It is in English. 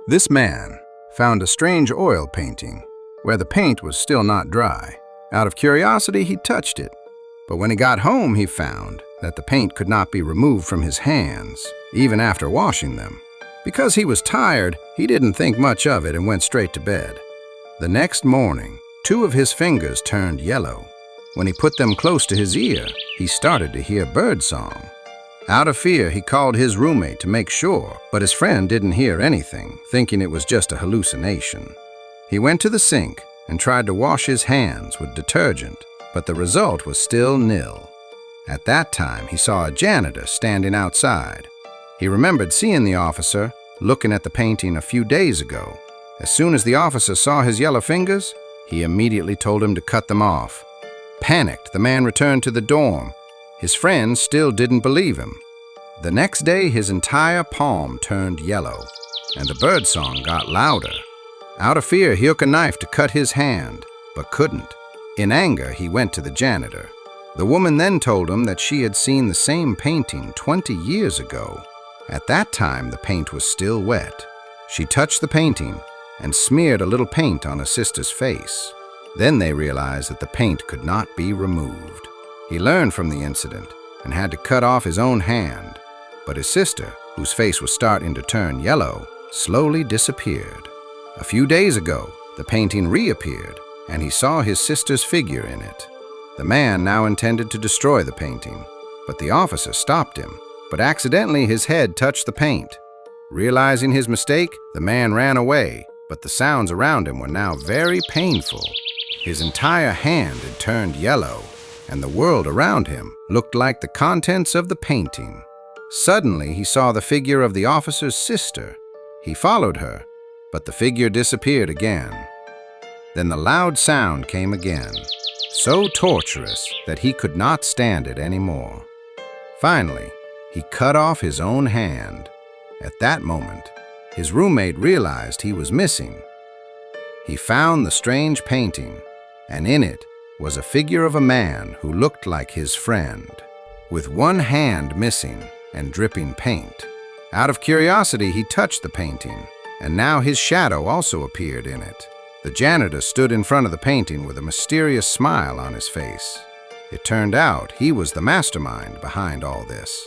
This man found a strange oil painting where the paint was still not dry. Out of curiosity, he touched it. But when he got home, he found that the paint could not be removed from his hands, even after washing them. Because he was tired, he didn't think much of it and went straight to bed. The next morning, 2 of his fingers turned yellow. When he put them close to his ear, he started to hear birdsong. Out of fear, he called his roommate to make sure, but his friend didn't hear anything, thinking it was just a hallucination. He went to the sink and tried to wash his hands with detergent, but the result was still nil. At that time, he saw a janitor standing outside. He remembered seeing the officer looking at the painting a few days ago. As soon as the officer saw his yellow fingers, he immediately told him to cut them off. Panicked, the man returned to the dorm. His friends still didn't believe him. The next day, his entire palm turned yellow, and the birdsong got louder. Out of fear, he took a knife to cut his hand, but couldn't. In anger, he went to the janitor. The woman then told him that she had seen the same painting 20 years ago. At that time, the paint was still wet. She touched the painting and smeared a little paint on her sister's face. Then they realized that the paint could not be removed. He learned from the incident and had to cut off his own hand, but his sister, whose face was starting to turn yellow, slowly disappeared. A few days ago, the painting reappeared, and he saw his sister's figure in it. The man now intended to destroy the painting, but the officer stopped him, but accidentally his head touched the paint. Realizing his mistake, the man ran away, but the sounds around him were now very painful. His entire hand had turned yellow, and the world around him looked like the contents of the painting. Suddenly, he saw the figure of the officer's sister. He followed her, but the figure disappeared again. Then the loud sound came again, so torturous that he could not stand it anymore. Finally, he cut off his own hand. At that moment, his roommate realized he was missing. He found the strange painting, and in it was a figure of a man who looked like his friend, with one hand missing and dripping paint. Out of curiosity, he touched the painting, and now his shadow also appeared in it. The janitor stood in front of the painting with a mysterious smile on his face. It turned out he was the mastermind behind all this.